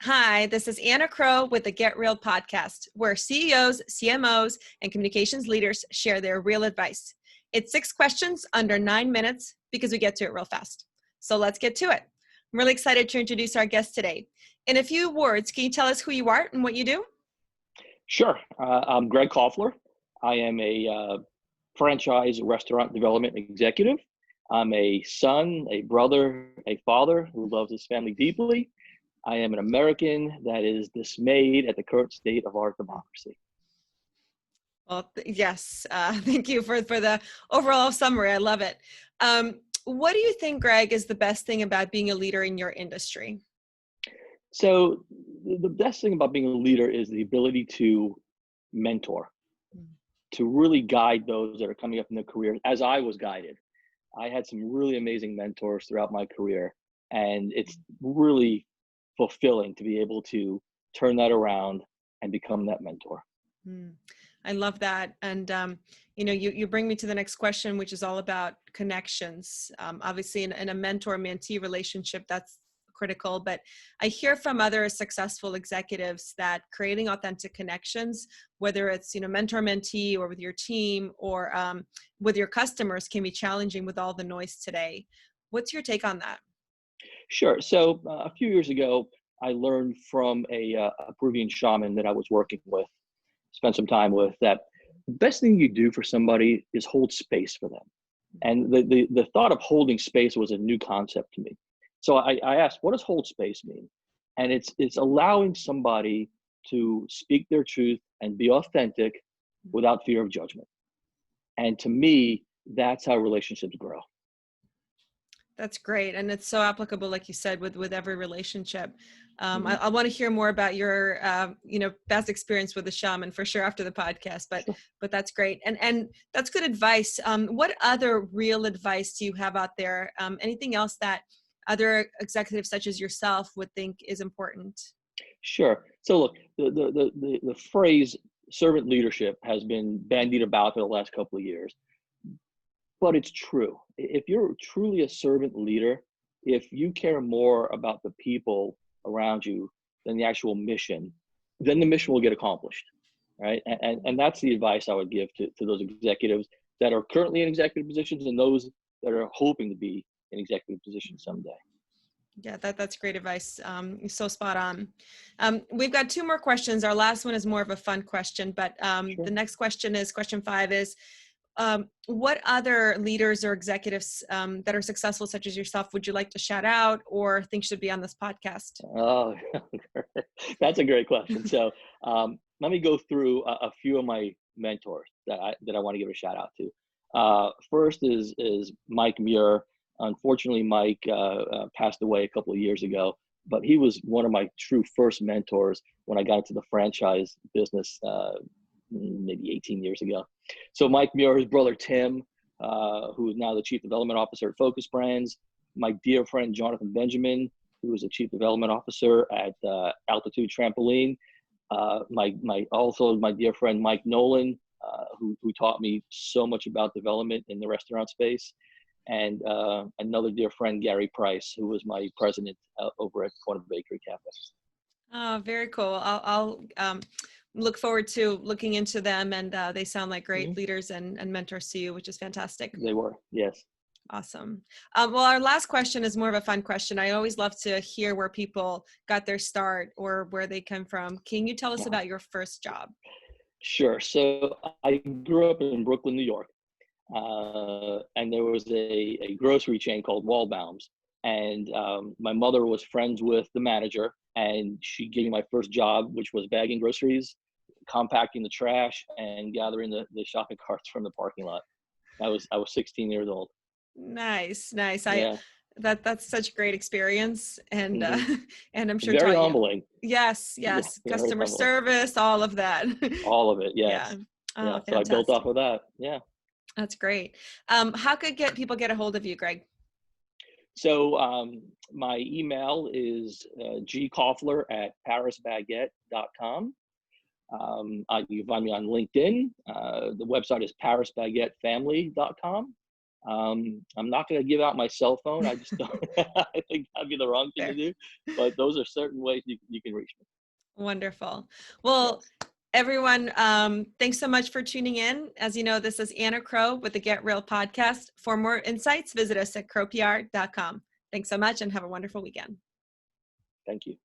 Hi, this is Anna Crowe with the Get Real podcast, where CEOs, CMOs, and communications leaders share their real advice. It's 6 questions under 9 minutes because we get to it real fast. So let's get to it. I'm really excited to introduce our guest today. In a few words, can you tell us who you are and what you do? Sure. I'm Gregg Koffler. I am a franchise restaurant development executive. I'm a son, a brother, a father who loves his family deeply. I am an American that is dismayed at the current state of our democracy. Well, yes. Thank you for the overall summary. I love it. What do you think, Greg, is the best thing about being a leader in your industry? So the best thing about being a leader is the ability to mentor, to really guide those that are coming up in their career as I was guided. I had some really amazing mentors throughout my career, and it's really fulfilling to be able to turn that around and become that mentor. I love that. And, you bring me to the next question, which is all about connections. Obviously, in a mentor-mentee relationship, that's critical. But I hear from other successful executives that creating authentic connections, whether it's, mentor-mentee or with your team or with your customers, can be challenging with all the noise today. What's your take on that? Sure. So a few years ago, I learned from a Peruvian shaman that I was working with, spent some time with, that the best thing you do for somebody is hold space for them. And the thought of holding space was a new concept to me. So I asked, what does hold space mean? And it's allowing somebody to speak their truth and be authentic without fear of judgment. And to me, that's how relationships grow. That's great. And it's so applicable, like you said, with every relationship. Mhm. I want to hear more about your, best experience with the shaman for sure after the podcast, Sure. but that's great. And that's good advice. What other real advice do you have out there? Anything else that other executives such as yourself would think is important? Sure. So look, the phrase servant leadership has been bandied about for the last couple of years, but it's true. If you're truly a servant leader, if you care more about the people around you than the actual mission, then the mission will get accomplished, right? And that's the advice I would give to those executives that are currently in executive positions and those that are hoping to be in executive positions someday. Yeah, that's great advice. So spot on. We've got 2 more questions. Our last one is more of a fun question, but the Sure. next question is question 5 is, what other leaders or executives that are successful, such as yourself, would you like to shout out or think should be on this podcast? Oh, that's a great question. So let me go through a few of my mentors that I want to give a shout out to. First is Mike Muir. Unfortunately, Mike passed away a couple of years ago, but he was one of my true first mentors when I got into the franchise business maybe 18 years ago. So Mike Muir, his brother Tim, who is now the Chief Development Officer at Focus Brands, my dear friend Jonathan Benjamin, who was a Chief Development Officer at Altitude Trampoline, my dear friend Mike Nolan, who taught me so much about development in the restaurant space, and another dear friend Gary Price, who was my president over at Corner Bakery Cafe. Oh, very cool. I'll look forward to looking into them, and they sound like great Mhm. leaders and mentors to you, which is fantastic. They were, yes. Awesome. Well, our last question is more of a fun question. I always love to hear where people got their start or where they come from. Can you tell us Yeah. about your first job? Sure. So I grew up in Brooklyn, New York, and there was a grocery chain called Wallbaum's, and my mother was friends with the manager, and she gave me my first job, which was bagging groceries, compacting the trash, and gathering the shopping carts from the parking lot. I was 16 years old. Nice, nice. Yeah. That's such a great experience, and Hmm. and I'm sure Very taught you. humbling. Yes, Yeah, yes. very Customer humbling. service, all of that. All of it. Yeah. Yes. Oh, Yeah. So I built off fantastic. of that. Yeah. That's great. How could people get a hold of you, Greg? So my email is gkoffler at parisbaguette.com. You can find me on LinkedIn. The website is parisbaguettefamily.com. I'm not going to give out my cell phone. I just don't. I think that'd be the wrong thing to Fair. do. But those are certain ways you can reach me. Wonderful. Well, Yes. everyone, thanks so much for tuning in. As you know, this is Anna Crowe with the Get Real podcast. For more insights, visit us at crowepr.com. Thanks so much and have a wonderful weekend. Thank you.